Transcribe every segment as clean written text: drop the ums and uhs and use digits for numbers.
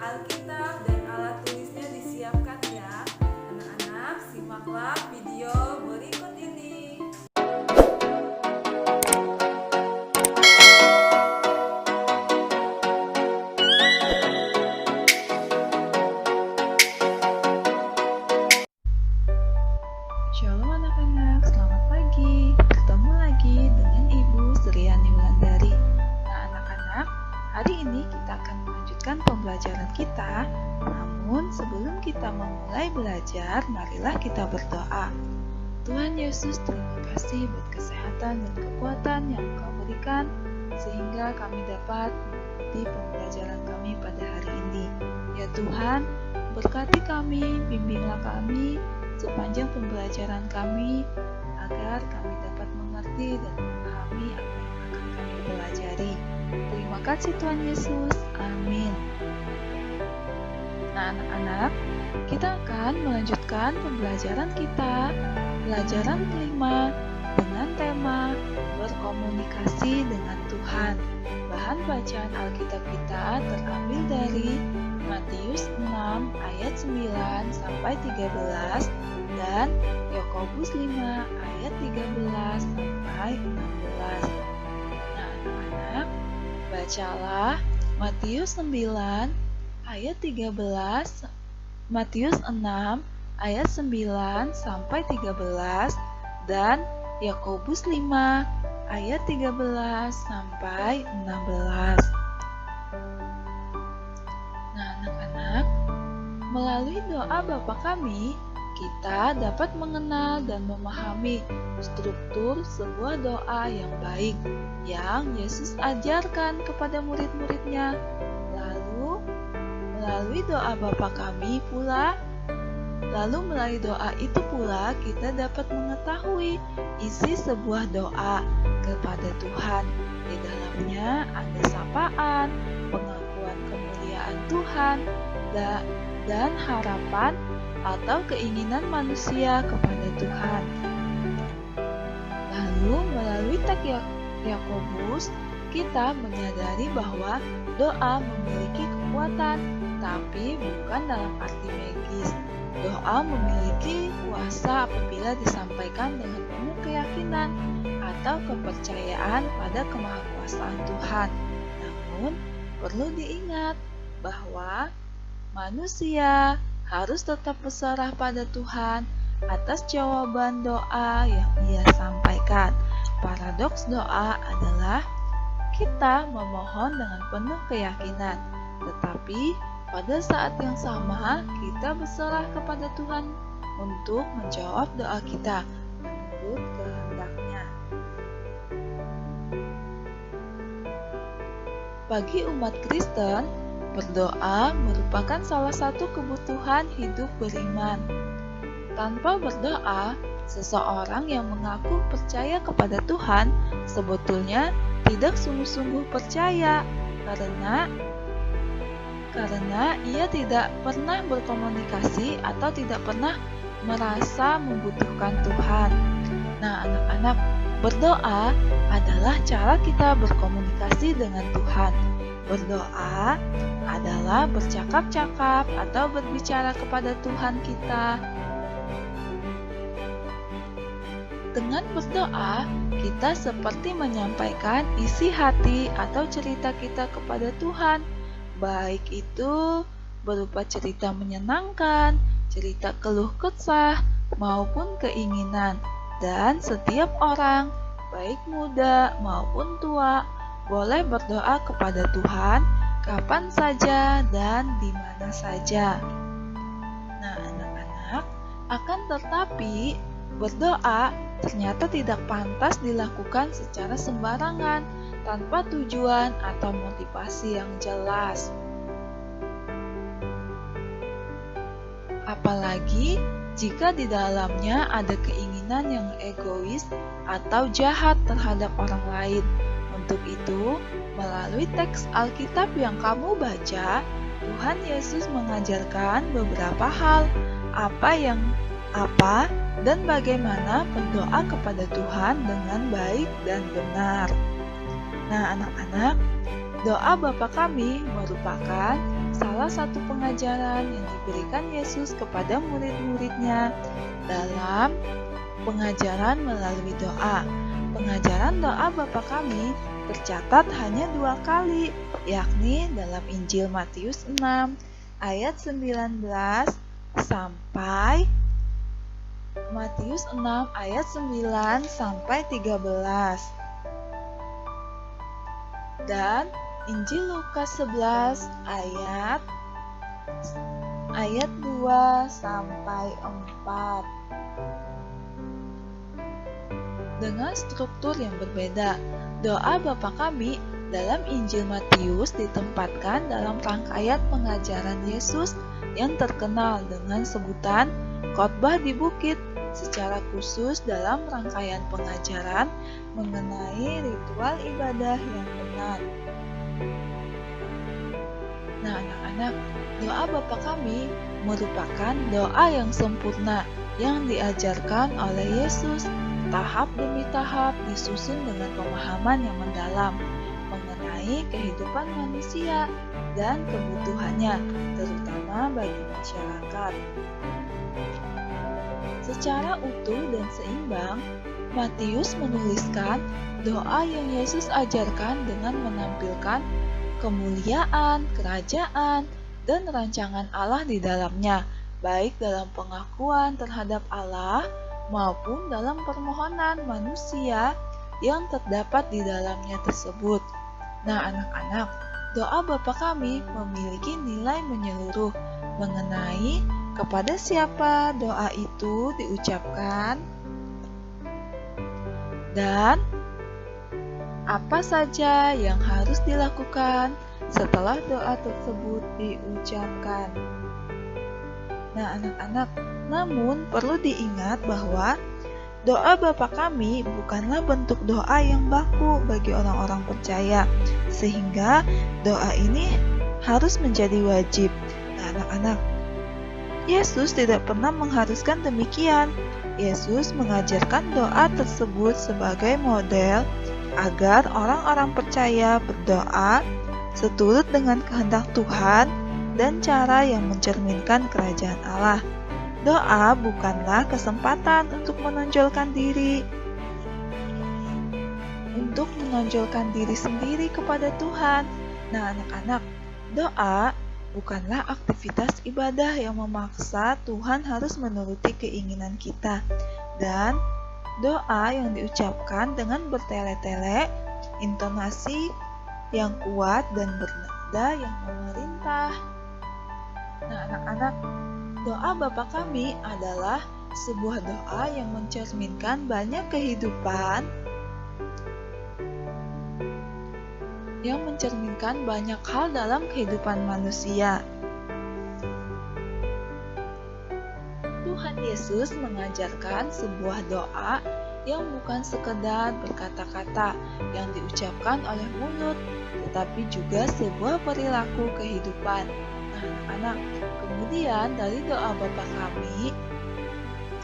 Alkitab dan alat tulisnya disiapkan ya. Anak-anak, simaklah video berikut ini. Shalom anak-anak, selamat pagi. Ketemu lagi dengan Ibu Sriani Wulandari. Nah anak-anak, hari ini kita akan melanjutkan pembelajaran kita. Namun sebelum kita memulai belajar, marilah kita berdoa. Tuhan Yesus, terima kasih buat kesehatan dan kekuatan yang Engkau berikan, sehingga kami dapat mengikuti pembelajaran kami pada hari ini. Ya Tuhan, berkati kami, bimbinglah kami sepanjang pembelajaran kami, agar kami dapat mengerti dan memahami apa yang akan kami pelajari. Terima kasih Tuhan Yesus. Amin. Nah anak-anak, kita akan melanjutkan pembelajaran kita, pelajaran kelima, dengan tema berkomunikasi dengan Tuhan. Bahan bacaan Alkitab kita terambil dari Matius 6 ayat 9 sampai 13 dan Yakobus 5 ayat 13 sampai 16. Nah, anak-anak, bacalah Matius 9 ayat 13, Matius 6 ayat 9 sampai 13 dan Yakobus 5 ayat 13 sampai 16. Nah, anak-anak, melalui doa Bapa kami, kita dapat mengenal dan memahami struktur sebuah doa yang baik yang Yesus ajarkan kepada murid-muridnya. Lalu, melalui doa Bapa kami pula, melalui doa itu pula kita dapat mengetahui isi sebuah doa kepada Tuhan. Di dalamnya ada sapaan, pengakuan kemuliaan Tuhan, dan harapan atau keinginan manusia kepada Tuhan. Lalu melalui teks Yakobus, kita menyadari bahwa doa memiliki kekuatan, tapi bukan dalam arti magis. Doa memiliki kuasa apabila disampaikan dengan penuh keyakinan atau kepercayaan pada kemahakuasaan Tuhan. Namun, perlu diingat bahwa manusia harus tetap berserah pada Tuhan atas jawaban doa yang Ia sampaikan. Paradoks doa adalah kita memohon dengan penuh keyakinan, tetapi pada saat yang sama kita berserah kepada Tuhan untuk menjawab doa kita menurut kehendak-Nya. Bagi umat Kristen, berdoa merupakan salah satu kebutuhan hidup beriman. Tanpa berdoa, seseorang yang mengaku percaya kepada Tuhan sebetulnya tidak sungguh-sungguh percaya karena ia tidak pernah berkomunikasi atau tidak pernah merasa membutuhkan Tuhan. Nah, anak-anak, berdoa adalah cara kita berkomunikasi dengan Tuhan. Berdoa adalah bercakap-cakap atau berbicara kepada Tuhan kita. Dengan berdoa, kita seperti menyampaikan isi hati atau cerita kita kepada Tuhan, baik itu berupa cerita menyenangkan, cerita keluh kesah, maupun keinginan. Dan setiap orang, baik muda maupun tua, boleh berdoa kepada Tuhan kapan saja dan di mana saja. Nah, anak-anak, akan tetapi berdoa ternyata tidak pantas dilakukan secara sembarangan tanpa tujuan atau motivasi yang jelas. Apalagi jika di dalamnya ada keinginan yang egois atau jahat terhadap orang lain. Untuk itu, melalui teks Alkitab yang kamu baca, Tuhan Yesus mengajarkan beberapa hal, apa dan bagaimana berdoa kepada Tuhan dengan baik dan benar. Nah, anak-anak, doa Bapa kami merupakan salah satu pengajaran yang diberikan Yesus kepada murid-muridnya dalam pengajaran melalui doa. Pengajaran doa Bapa Kami tercatat hanya 2 kali, yakni dalam Injil Matius 6 ayat 19 sampai Matius 6 ayat 9 sampai 13 dan Injil Lukas 11 ayat 2 sampai 4 dengan struktur yang berbeda. Doa Bapa Kami dalam Injil Matius ditempatkan dalam rangkaian pengajaran Yesus yang terkenal dengan sebutan khotbah di bukit, secara khusus dalam rangkaian pengajaran mengenai ritual ibadah yang benar. Nah, anak-anak, doa Bapa Kami merupakan doa yang sempurna yang diajarkan oleh Yesus, tahap demi tahap disusun dengan pemahaman yang mendalam mengenai kehidupan manusia dan kebutuhannya, terutama bagi masyarakat. Secara utuh dan seimbang, Matius menuliskan doa yang Yesus ajarkan dengan menampilkan kemuliaan, kerajaan, dan rancangan Allah di dalamnya, baik dalam pengakuan terhadap Allah maupun dalam permohonan manusia yang terdapat di dalamnya tersebut. Nah, anak-anak, doa Bapa Kami memiliki nilai menyeluruh mengenai kepada siapa doa itu diucapkan dan apa saja yang harus dilakukan setelah doa tersebut diucapkan. Nah, anak-anak, namun perlu diingat bahwa doa Bapa Kami bukanlah bentuk doa yang baku bagi orang-orang percaya, sehingga doa ini harus menjadi wajib. Nah, anak-anak, Yesus tidak pernah mengharuskan demikian. Yesus mengajarkan doa tersebut sebagai model agar orang-orang percaya berdoa seturut dengan kehendak Tuhan dan cara yang mencerminkan kerajaan Allah. Doa bukanlah kesempatan untuk menonjolkan diri sendiri kepada Tuhan. Nah, anak-anak, doa bukanlah aktivitas ibadah yang memaksa Tuhan harus menuruti keinginan kita. Dan doa yang diucapkan dengan bertele-tele, intonasi yang kuat dan bernada yang memerintah. Nah, anak-anak, doa Bapa Kami adalah sebuah doa yang mencerminkan banyak kehidupan, yang mencerminkan banyak hal dalam kehidupan manusia. Tuhan Yesus mengajarkan sebuah doa yang bukan sekedar berkata-kata yang diucapkan oleh mulut, tetapi juga sebuah perilaku kehidupan. Nah, anak-anak, kemudian dari doa Bapa Kami,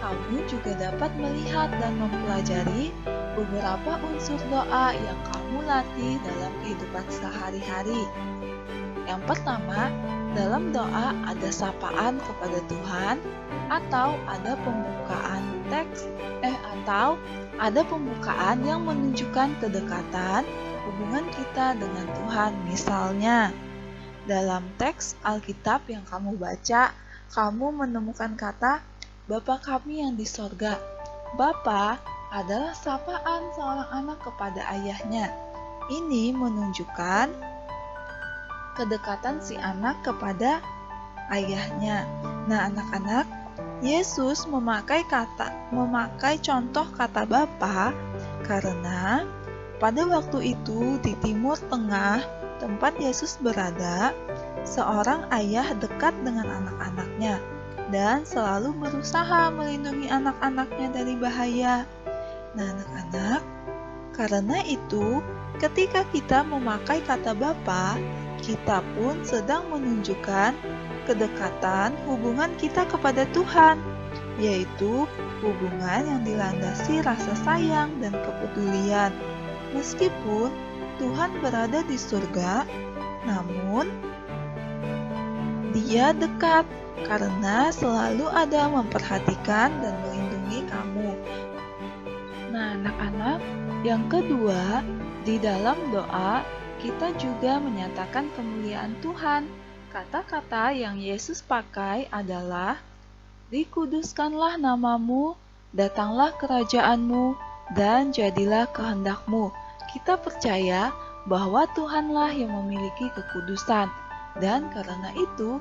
kamu juga dapat melihat dan mempelajari beberapa unsur doa yang kamu latih dalam kehidupan sehari-hari. Yang pertama, dalam doa ada sapaan kepada Tuhan, atau ada pembukaan teks, atau ada pembukaan yang menunjukkan kedekatan hubungan kita dengan Tuhan. Misalnya, dalam teks Alkitab yang kamu baca, kamu menemukan kata Bapa Kami yang di sorga. Bapa adalah sapaan seorang anak kepada ayahnya. Ini menunjukkan kedekatan si anak kepada ayahnya. Nah, anak-anak, Yesus memakai contoh kata Bapa karena pada waktu itu di Timur Tengah tempat Yesus berada, seorang ayah dekat dengan anak-anaknya dan selalu berusaha melindungi anak-anaknya dari bahaya. Nah, anak-anak, karena itu ketika kita memakai kata Bapa, kita pun sedang menunjukkan kedekatan hubungan kita kepada Tuhan, yaitu hubungan yang dilandasi rasa sayang dan kepedulian. Meskipun Tuhan berada di surga, namun Dia dekat karena selalu ada memperhatikan dan melindungi kamu. Nah, anak-anak, yang kedua, di dalam doa kita juga menyatakan kemuliaan Tuhan. Kata-kata yang Yesus pakai adalah, "Dikuduskanlah namamu, datanglah kerajaanmu, dan jadilah kehendak-Mu." Kita percaya bahwa Tuhanlah yang memiliki kekudusan, dan karena itu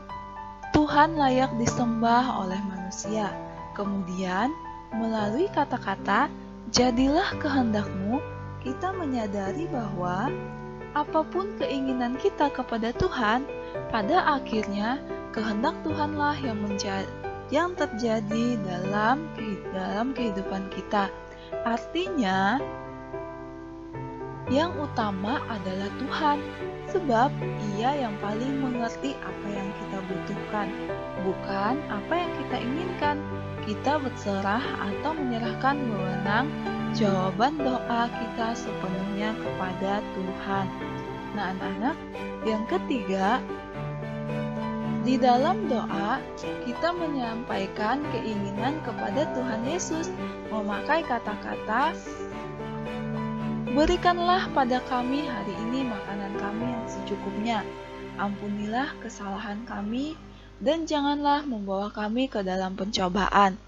Tuhan layak disembah oleh manusia. Kemudian, melalui kata-kata "jadilah kehendak-Mu", kita menyadari bahwa apapun keinginan kita kepada Tuhan, pada akhirnya kehendak Tuhanlah yang terjadi dalam kehidupan kita. Artinya, yang utama adalah Tuhan, sebab Ia yang paling mengerti apa yang kita butuhkan, bukan apa yang kita inginkan. Kita berserah atau menyerahkan wewenang jawaban doa kita sepenuhnya kepada Tuhan. Nah, anak-anak, yang ketiga, di dalam doa kita menyampaikan keinginan kepada Tuhan Yesus, memakai kata-kata, "Berikanlah pada kami hari ini makanan kami yang secukupnya. Ampunilah kesalahan kami, dan janganlah membawa kami ke dalam pencobaan."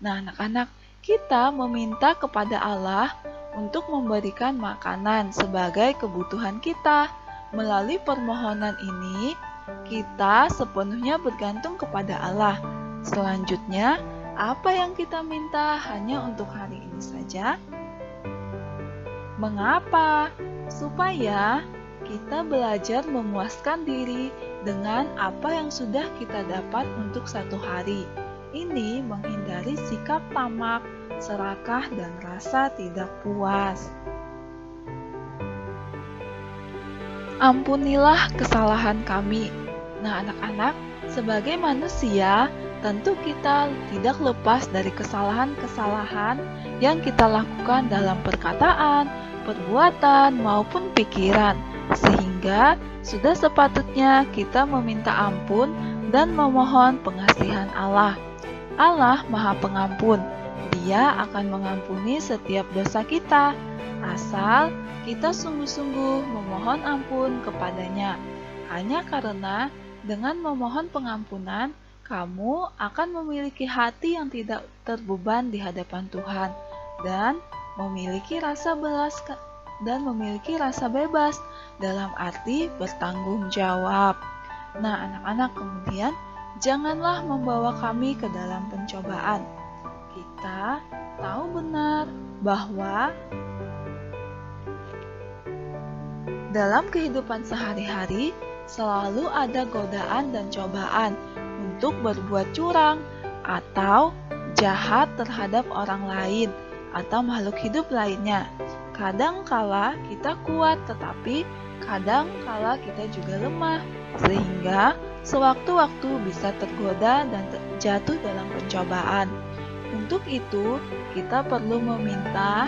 Nah, anak-anak, kita meminta kepada Allah untuk memberikan makanan sebagai kebutuhan kita. Melalui permohonan ini, kita sepenuhnya bergantung kepada Allah. Selanjutnya, apa yang kita minta hanya untuk hari ini saja? Mengapa? Supaya kita belajar memuaskan diri dengan apa yang sudah kita dapat untuk satu hari. Ini menghindari sikap tamak, serakah, dan rasa tidak puas. Ampunilah kesalahan kami. Nah, anak-anak, sebagai manusia, tentu kita tidak lepas dari kesalahan-kesalahan yang kita lakukan dalam perkataan, perbuatan, maupun pikiran, sehingga sudah sepatutnya kita meminta ampun dan memohon pengasihan Allah. Allah Maha Pengampun. Dia akan mengampuni setiap dosa kita, asal kita sungguh-sungguh memohon ampun kepadanya. Hanya karena dengan memohon pengampunan, kamu akan memiliki hati yang tidak terbeban di hadapan Tuhan, dan memiliki rasa bebas dalam arti bertanggung jawab. Nah, anak-anak, kemudian janganlah membawa kami ke dalam pencobaan. Kita tahu benar bahwa dalam kehidupan sehari-hari selalu ada godaan dan cobaan untuk berbuat curang atau jahat terhadap orang lain atau makhluk hidup lainnya. Kadang-kala kita kuat, tetapi kadang-kala kita juga lemah, sehingga sewaktu-waktu bisa tergoda dan jatuh dalam pencobaan. Untuk itu, kita perlu meminta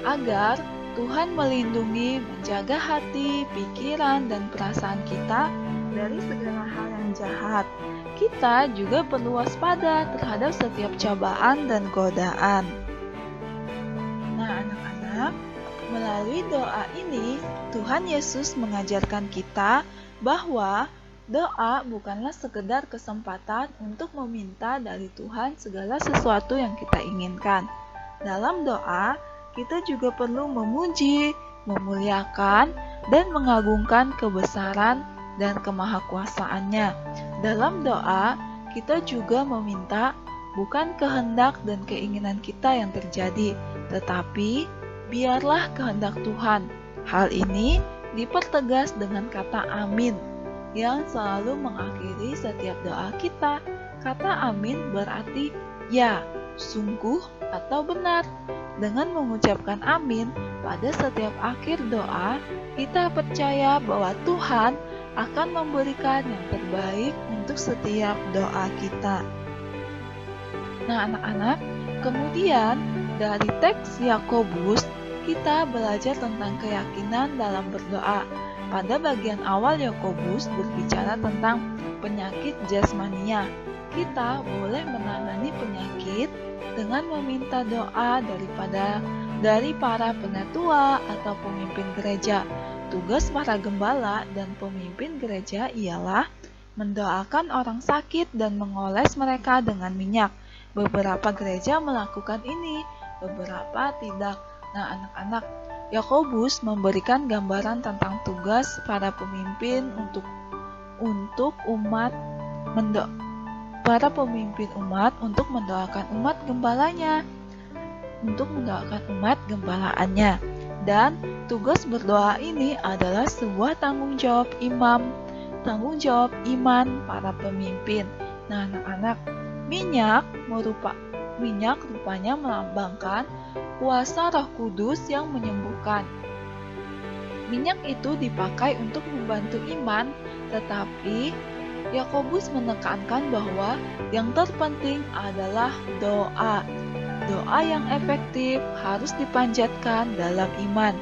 agar Tuhan melindungi, menjaga hati, pikiran, dan perasaan kita dari segala hal yang jahat. Kita juga perlu waspada terhadap setiap cobaan dan godaan. Nah, anak-anak, melalui doa ini, Tuhan Yesus mengajarkan kita bahwa doa bukanlah sekedar kesempatan untuk meminta dari Tuhan segala sesuatu yang kita inginkan. Dalam doa, kita juga perlu memuji, memuliakan, dan mengagungkan kebesaran dan kemahakuasaannya. Dalam doa, kita juga meminta bukan kehendak dan keinginan kita yang terjadi, tetapi biarlah kehendak Tuhan. Hal ini dipertegas dengan kata amin, yang selalu mengakhiri setiap doa kita. Kata amin berarti ya, sungguh, atau benar. Dengan mengucapkan amin pada setiap akhir doa, kita percaya bahwa Tuhan akan memberikan yang terbaik untuk setiap doa kita. Nah, anak-anak, kemudian dari teks Yakobus, kita belajar tentang keyakinan dalam berdoa. Pada bagian awal Yakobus berbicara tentang penyakit jasmania. Kita boleh menangani penyakit dengan meminta doa dari para penatua atau pemimpin gereja. Tugas para gembala dan pemimpin gereja ialah mendoakan orang sakit dan mengoles mereka dengan minyak. Beberapa gereja melakukan ini, beberapa tidak. Nah, anak-anak, Yakobus memberikan gambaran tentang tugas para pemimpin untuk para pemimpin umat untuk mendoakan umat gembalaannya. Dan tugas berdoa ini adalah sebuah tanggung jawab iman para pemimpin. Nah, anak-anak, minyak rupanya melambangkan kuasa Roh Kudus yang menyembuhkan. Minyak itu dipakai untuk membantu iman, tetapi Yakobus menekankan bahwa yang terpenting adalah doa. Doa yang efektif harus dipanjatkan dalam iman.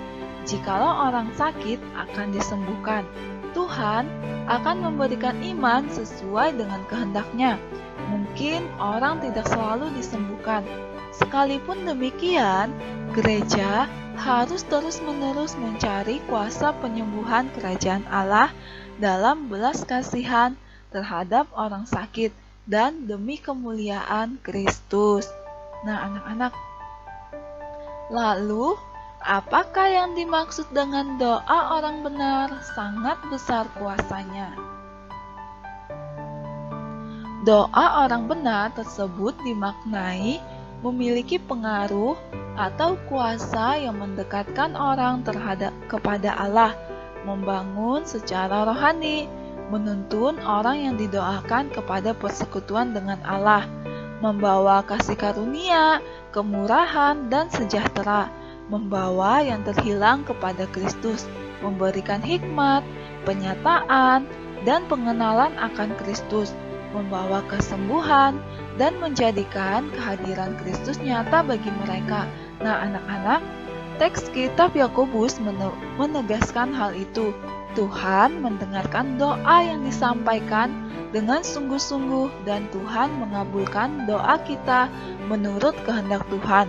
Jikalau orang sakit akan disembuhkan, Tuhan akan memberikan iman sesuai dengan kehendak-Nya. Mungkin orang tidak selalu disembuhkan. Sekalipun demikian, gereja harus terus-menerus mencari kuasa penyembuhan kerajaan Allah dalam belas kasihan terhadap orang sakit dan demi kemuliaan Kristus. Nah, anak-anak, lalu apakah yang dimaksud dengan doa orang benar sangat besar kuasanya? Doa orang benar tersebut dimaknai memiliki pengaruh atau kuasa yang mendekatkan orang kepada Allah, membangun secara rohani, menuntun orang yang didoakan kepada persekutuan dengan Allah, membawa kasih karunia, kemurahan, dan sejahtera, membawa yang terhilang kepada Kristus, memberikan hikmat, penyataan, dan pengenalan akan Kristus, membawa kesembuhan, dan menjadikan kehadiran Kristus nyata bagi mereka. Nah, anak-anak, teks kitab Yakobus menegaskan hal itu. Tuhan mendengarkan doa yang disampaikan dengan sungguh-sungguh dan Tuhan mengabulkan doa kita menurut kehendak Tuhan.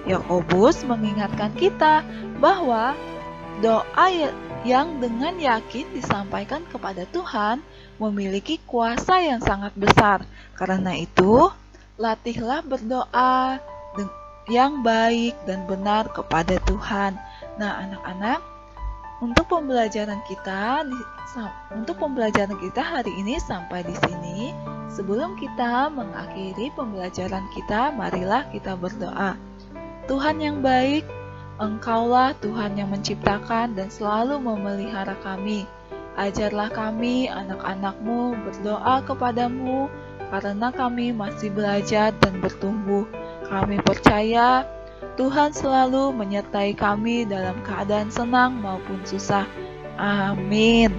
Yakobus mengingatkan kita bahwa doa yang dengan yakin disampaikan kepada Tuhan memiliki kuasa yang sangat besar. Karena itu, latihlah berdoa yang baik dan benar kepada Tuhan. Nah, anak-anak, untuk pembelajaran kita hari ini sampai di sini. Sebelum kita mengakhiri pembelajaran kita, marilah kita berdoa. Tuhan yang baik, Engkaulah Tuhan yang menciptakan dan selalu memelihara kami. Ajarlah kami, anak-anak-Mu, berdoa kepadamu, karena kami masih belajar dan bertumbuh. Kami percaya Tuhan selalu menyertai kami dalam keadaan senang maupun susah. Amin.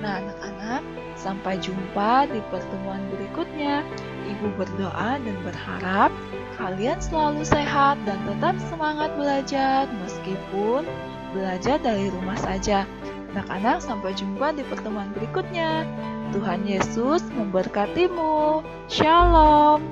Nah, anak-anak, sampai jumpa di pertemuan berikutnya. Ibu berdoa dan berharap kalian selalu sehat dan tetap semangat belajar meskipun belajar dari rumah saja. Anak-anak, sampai jumpa di pertemuan berikutnya. Tuhan Yesus memberkatimu. Shalom.